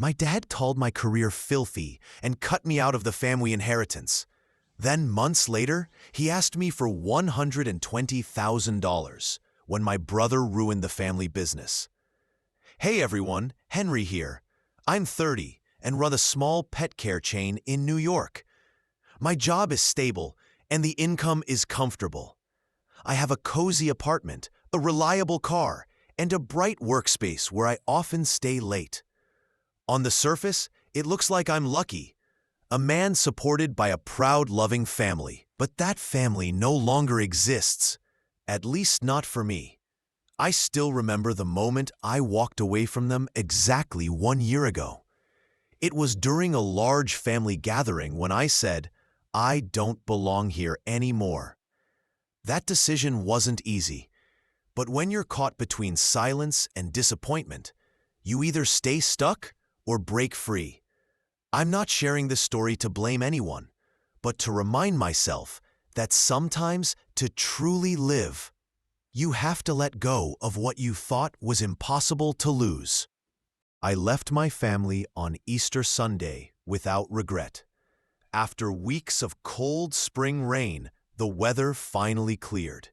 My dad called my career filthy and cut me out of the family inheritance. Then, months later, he asked me for $120,000 when my brother ruined the family business. Hey everyone, Henry here. I'm 30 and run a small pet care chain in New York. My job is stable and the income is comfortable. I have a cozy apartment, a reliable car, and a bright workspace where I often stay late. On the surface, it looks like I'm lucky. A man supported by a proud, loving family. But that family no longer exists. At least not for me. I still remember the moment I walked away from them exactly 1 year ago. It was during a large family gathering when I said, I don't belong here anymore. That decision wasn't easy. But when you're caught between silence and disappointment, you either stay stuck or break free. I'm not sharing this story to blame anyone, but to remind myself that sometimes to truly live, you have to let go of what you thought was impossible to lose. I left my family on Easter Sunday without regret. After weeks of cold spring rain, the weather finally cleared.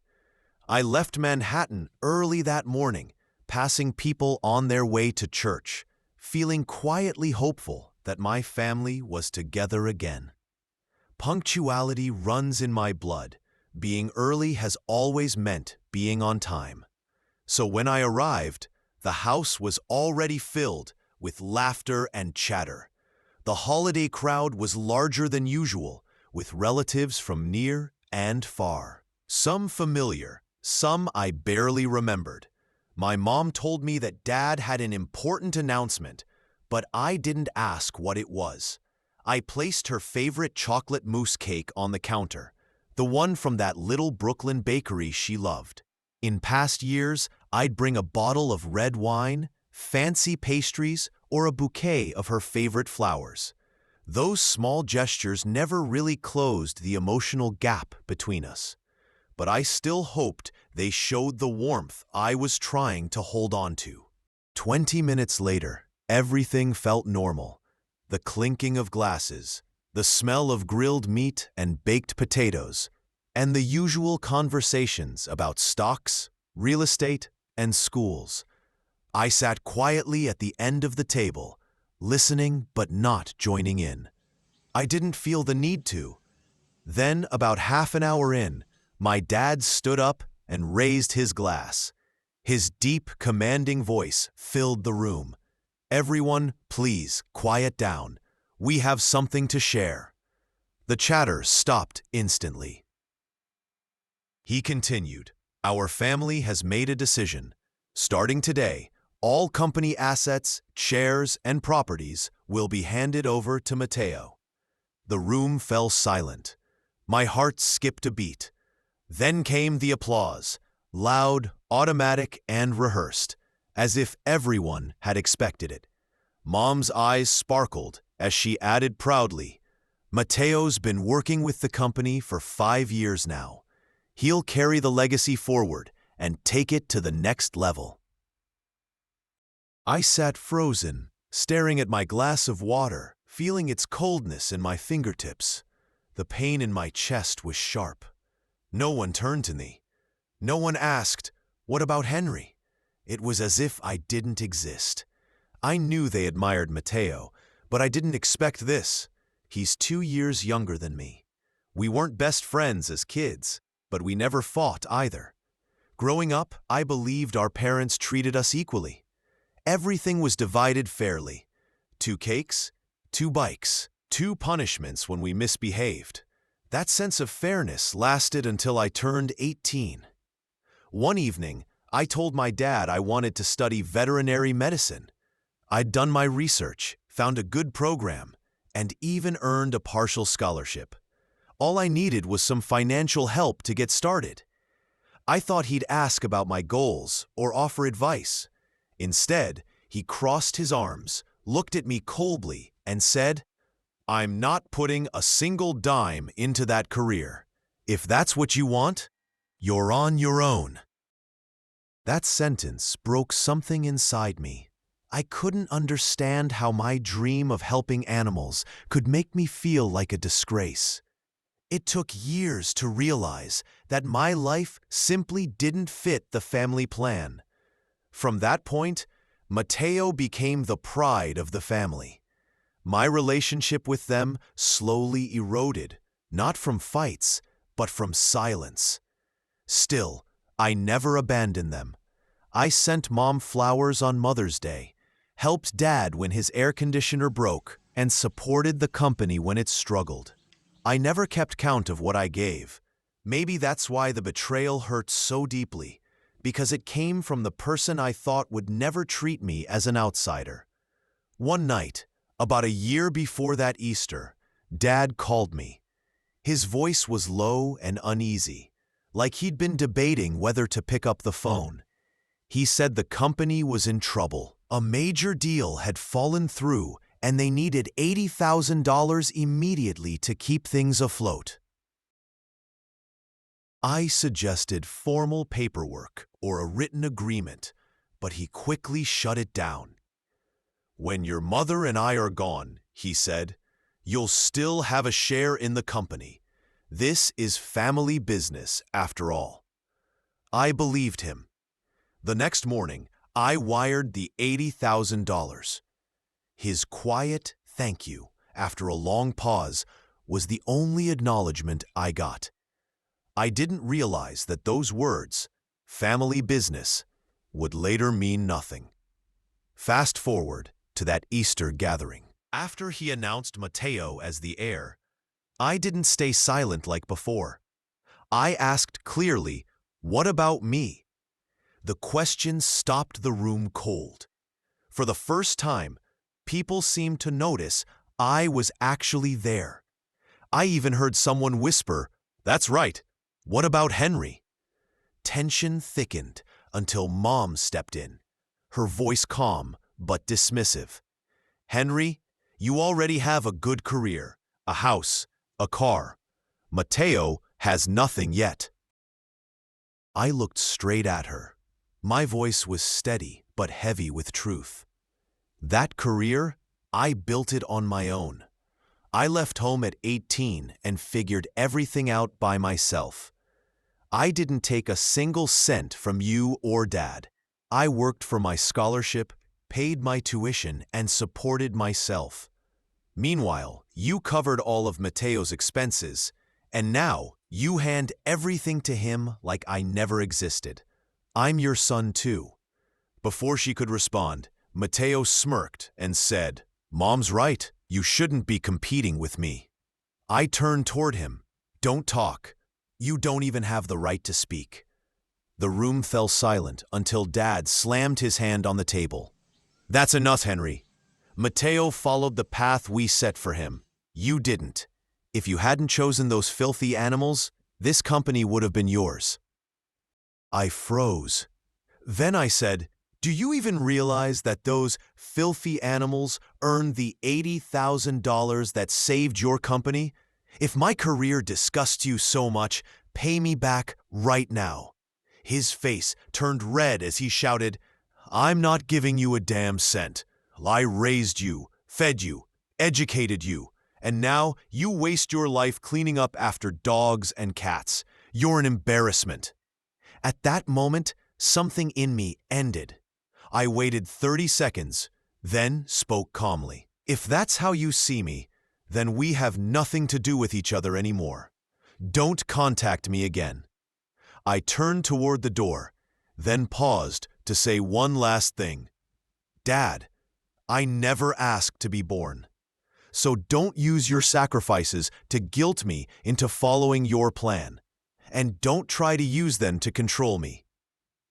I left Manhattan early that morning, passing people on their way to church, feeling quietly hopeful that my family was together again. Punctuality runs in my blood. Being early has always meant being on time. So when I arrived, the house was already filled with laughter and chatter. The holiday crowd was larger than usual, with relatives from near and far. Some familiar, some I barely remembered. My mom told me that Dad had an important announcement, but I didn't ask what it was. I placed her favorite chocolate mousse cake on the counter, the one from that little Brooklyn bakery she loved. In past years, I'd bring a bottle of red wine, fancy pastries, or a bouquet of her favorite flowers. Those small gestures never really closed the emotional gap between us. But I still hoped they showed the warmth I was trying to hold on to. 20 minutes later, everything felt normal. The clinking of glasses, the smell of grilled meat and baked potatoes, and the usual conversations about stocks, real estate, and schools. I sat quietly at the end of the table, listening but not joining in. I didn't feel the need to. Then, about half an hour in, my dad stood up and raised his glass. His deep, commanding voice filled the room. Everyone, please, quiet down. We have something to share. The chatter stopped instantly. He continued, Our family has made a decision. Starting today, all company assets, shares, and properties will be handed over to Matteo. The room fell silent. My heart skipped a beat. Then came the applause, loud, automatic, and rehearsed, as if everyone had expected it. Mom's eyes sparkled as she added proudly, Matteo's been working with the company for 5 years now. He'll carry the legacy forward and take it to the next level. I sat frozen, staring at my glass of water, feeling its coldness in my fingertips. The pain in my chest was sharp. No one turned to me. No one asked, what about Henry? It was as if I didn't exist. I knew they admired Matteo, but I didn't expect this. He's 2 years younger than me. We weren't best friends as kids, but we never fought either. Growing up, I believed our parents treated us equally. Everything was divided fairly. 2 cakes, 2 bikes, 2 punishments when we misbehaved. That sense of fairness lasted until I turned 18. One evening, I told my dad I wanted to study veterinary medicine. I'd done my research, found a good program, and even earned a partial scholarship. All I needed was some financial help to get started. I thought he'd ask about my goals or offer advice. Instead, he crossed his arms, looked at me coldly, and said, I'm not putting a single dime into that career. If that's what you want, you're on your own. That sentence broke something inside me. I couldn't understand how my dream of helping animals could make me feel like a disgrace. It took years to realize that my life simply didn't fit the family plan. From that point, Mateo became the pride of the family. My relationship with them slowly eroded, not from fights, but from silence. Still, I never abandoned them. I sent Mom flowers on Mother's Day, helped Dad when his air conditioner broke, and supported the company when it struggled. I never kept count of what I gave. Maybe that's why the betrayal hurt so deeply, because it came from the person I thought would never treat me as an outsider. One night, about a year before that Easter, Dad called me. His voice was low and uneasy, like he'd been debating whether to pick up the phone. He said the company was in trouble. A major deal had fallen through, and they needed $80,000 immediately to keep things afloat. I suggested formal paperwork or a written agreement, but he quickly shut it down. "When your mother and I are gone," he said, "you'll still have a share in the company. This is family business, after all." I believed him. The next morning, I wired the $80,000. His quiet thank you, after a long pause, was the only acknowledgement I got. I didn't realize that those words, family business, would later mean nothing. Fast forward to that Easter gathering. After he announced Mateo as the heir, I didn't stay silent like before. I asked clearly, "What about me?" The question stopped the room cold. For the first time, people seemed to notice I was actually there. I even heard someone whisper, "That's right. What about Henry?" Tension thickened until Mom stepped in, her voice calm but dismissive. "Henry, you already have a good career, a house, a car. Mateo has nothing yet." I looked straight at her. My voice was steady but heavy with truth. That career, I built it on my own. I left home at 18 and figured everything out by myself. I didn't take a single cent from you or Dad. I worked for my scholarship, paid my tuition, and supported myself. Meanwhile, you covered all of Mateo's expenses, and now you hand everything to him like I never existed. I'm your son too. Before she could respond, Mateo smirked and said, "Mom's right. You shouldn't be competing with me." I turned toward him. "Don't talk. You don't even have the right to speak." The room fell silent until Dad slammed his hand on the table. "That's enough, Henry. Mateo followed the path we set for him. You didn't. If you hadn't chosen those filthy animals, this company would have been yours." I froze. Then I said, "Do you even realize that those filthy animals earned the $80,000 that saved your company? If my career disgusts you so much, pay me back right now." His face turned red as he shouted, "I'm not giving you a damn cent. I raised you, fed you, educated you, and now you waste your life cleaning up after dogs and cats. You're an embarrassment." At that moment, something in me ended. I waited 30 seconds, then spoke calmly. "If that's how you see me, then we have nothing to do with each other anymore. Don't contact me again." I turned toward the door, then paused to say one last thing. "Dad, I never asked to be born. So don't use your sacrifices to guilt me into following your plan. And don't try to use them to control me."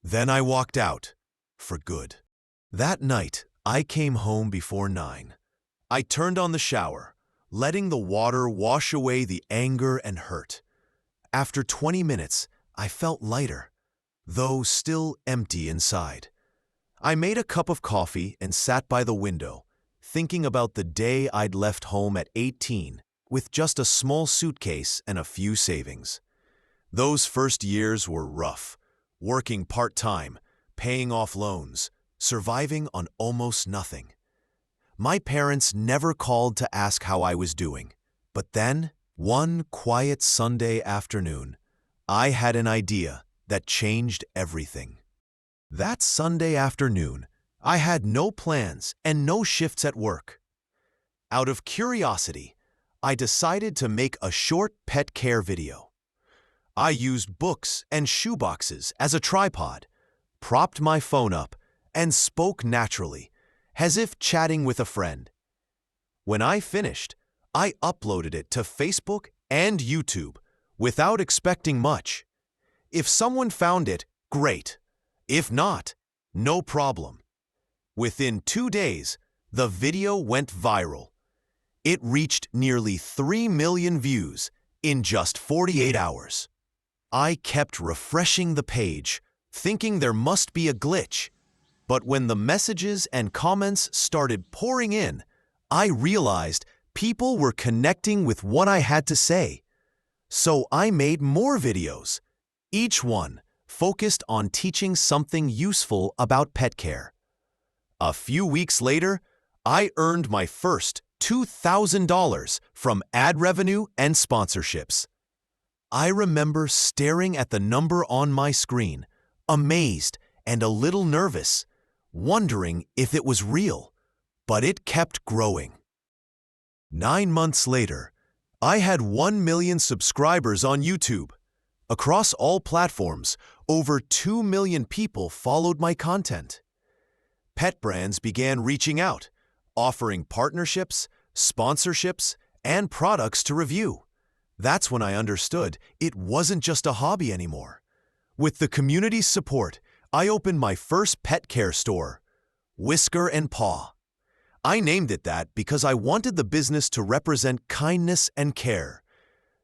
Then I walked out, for good. That night, I came home before 9. I turned on the shower, letting the water wash away the anger and hurt. After 20 minutes, I felt lighter, though still empty inside. I made a cup of coffee and sat by the window, thinking about the day I'd left home at 18 with just a small suitcase and a few savings. Those first years were rough, working part-time, paying off loans, surviving on almost nothing. My parents never called to ask how I was doing. But then, one quiet Sunday afternoon, I had an idea that changed everything. That Sunday afternoon, I had no plans and no shifts at work. Out of curiosity, I decided to make a short pet care video. I used books and shoeboxes as a tripod, propped my phone up, and spoke naturally, as if chatting with a friend. When I finished, I uploaded it to Facebook and YouTube without expecting much. If someone found it, great. If not, no problem. Within 2 days, the video went viral. It reached nearly 3 million views in just 48 hours. I kept refreshing the page, thinking there must be a glitch. But when the messages and comments started pouring in, I realized people were connecting with what I had to say. So I made more videos, each one focused on teaching something useful about pet care. A few weeks later, I earned my first $2,000 from ad revenue and sponsorships. I remember staring at the number on my screen, amazed and a little nervous, wondering if it was real, but it kept growing. 9 months later, I had 1 million subscribers on YouTube. Across all platforms, over 2 million people followed my content. Pet brands began reaching out, offering partnerships, sponsorships, and products to review. That's when I understood it wasn't just a hobby anymore. With the community's support, I opened my first pet care store, Whisker and Paw. I named it that because I wanted the business to represent kindness and care,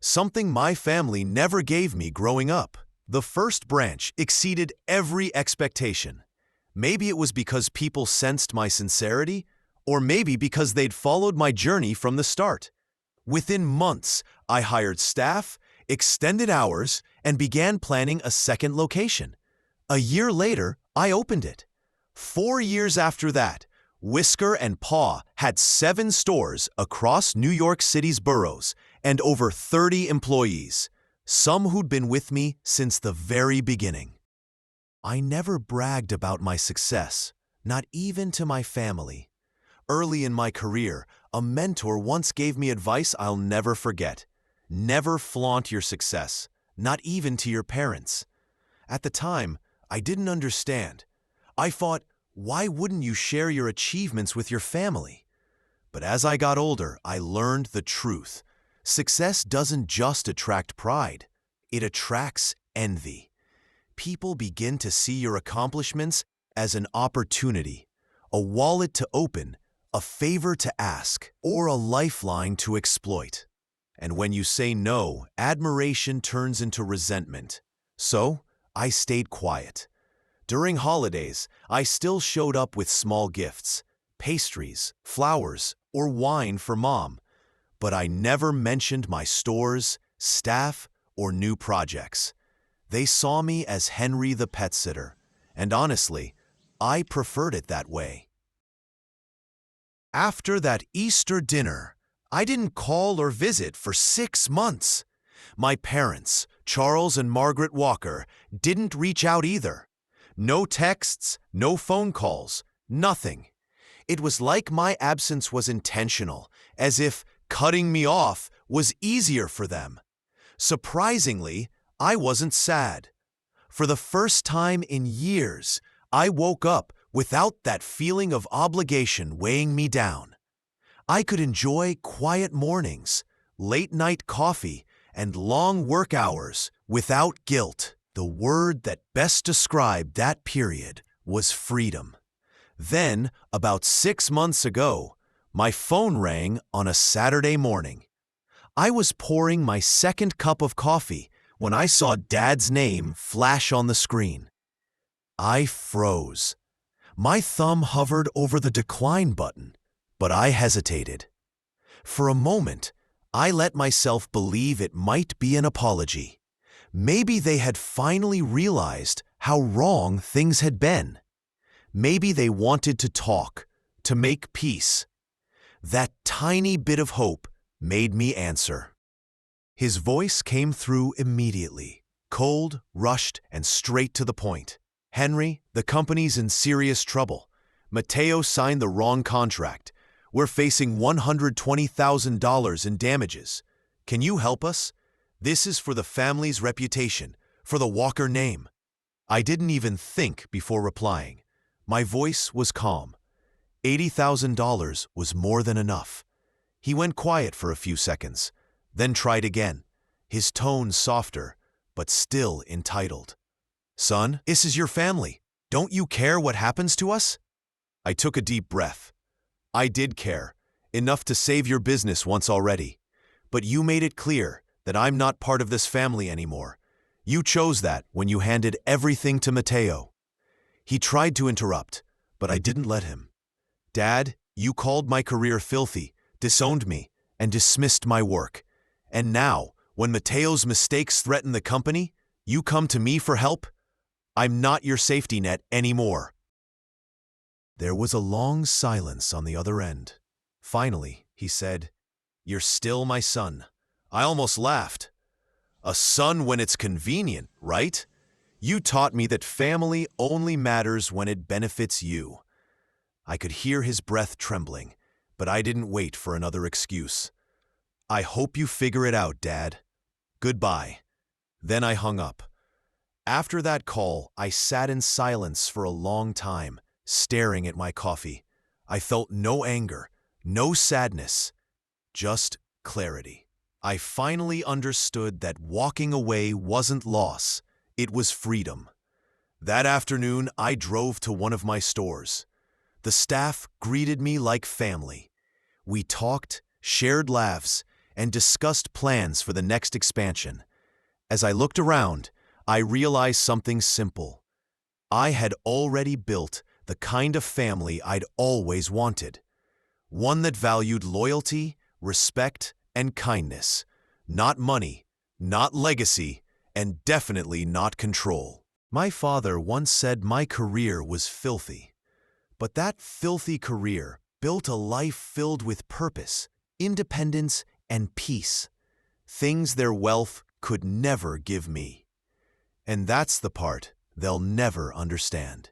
something my family never gave me growing up. The first branch exceeded every expectation. Maybe it was because people sensed my sincerity, or maybe because they'd followed my journey from the start. Within months, I hired staff, extended hours, and began planning a second location. A year later, I opened it. 4 years after that, Whisker and Paw had 7 stores across New York City's boroughs and over 30 employees, some who'd been with me since the very beginning. I never bragged about my success, not even to my family. Early in my career, a mentor once gave me advice I'll never forget. Never flaunt your success, not even to your parents. At the time, I didn't understand. I thought, why wouldn't you share your achievements with your family? But as I got older, I learned the truth. Success doesn't just attract pride, it attracts envy. People begin to see your accomplishments as an opportunity, a wallet to open, a favor to ask, or a lifeline to exploit. And when you say no, admiration turns into resentment. So, I stayed quiet. During holidays, I still showed up with small gifts, pastries, flowers, or wine for Mom. But I never mentioned my stores, staff, or new projects. They saw me as Henry the pet sitter, and honestly, I preferred it that way. After that Easter dinner, I didn't call or visit for 6 months. My parents, Charles and Margaret Walker, didn't reach out either. No texts, no phone calls, nothing. It was like my absence was intentional, as if cutting me off was easier for them. Surprisingly, I wasn't sad. For the first time in years, I woke up without that feeling of obligation weighing me down. I could enjoy quiet mornings, late-night coffee, and long work hours without guilt. The word that best described that period was freedom. Then, about 6 months ago, my phone rang on a Saturday morning. I was pouring my second cup of coffee when I saw Dad's name flash on the screen. I froze. My thumb hovered over the decline button, but I hesitated. For a moment, I let myself believe it might be an apology. Maybe they had finally realized how wrong things had been. Maybe they wanted to talk, to make peace. That tiny bit of hope made me answer. His voice came through immediately, cold, rushed, and straight to the point. "Henry, the company's in serious trouble. Mateo signed the wrong contract. We're facing $120,000 in damages. Can you help us? This is for the family's reputation, for the Walker name." I didn't even think before replying. My voice was calm. $80,000 was more than enough. He went quiet for a few seconds, then tried again, his tone softer, but still entitled. "Son, this is your family. Don't you care what happens to us?" I took a deep breath. I did care, enough to save your business once already. But you made it clear that I'm not part of this family anymore. You chose that when you handed everything to Mateo. He tried to interrupt, but I didn't let him. "Dad, you called my career filthy, disowned me, and dismissed my work. And now, when Mateo's mistakes threaten the company, you come to me for help? I'm not your safety net anymore." There was a long silence on the other end. Finally, he said, "You're still my son." I almost laughed. "A son when it's convenient, right? You taught me that family only matters when it benefits you." I could hear his breath trembling, but I didn't wait for another excuse. "I hope you figure it out, Dad. Goodbye." Then I hung up. After that call, I sat in silence for a long time, staring at my coffee. I felt no anger, no sadness, just clarity. I finally understood that walking away wasn't loss, it was freedom. That afternoon, I drove to one of my stores. The staff greeted me like family. We talked, shared laughs, and discussed plans for the next expansion. As I looked around, I realized something simple. I had already built the kind of family I'd always wanted. One that valued loyalty, respect, and kindness. Not money, not legacy, and definitely not control. My father once said my career was filthy. But that filthy career built a life filled with purpose, independence, and peace. Things their wealth could never give me. And that's the part they'll never understand.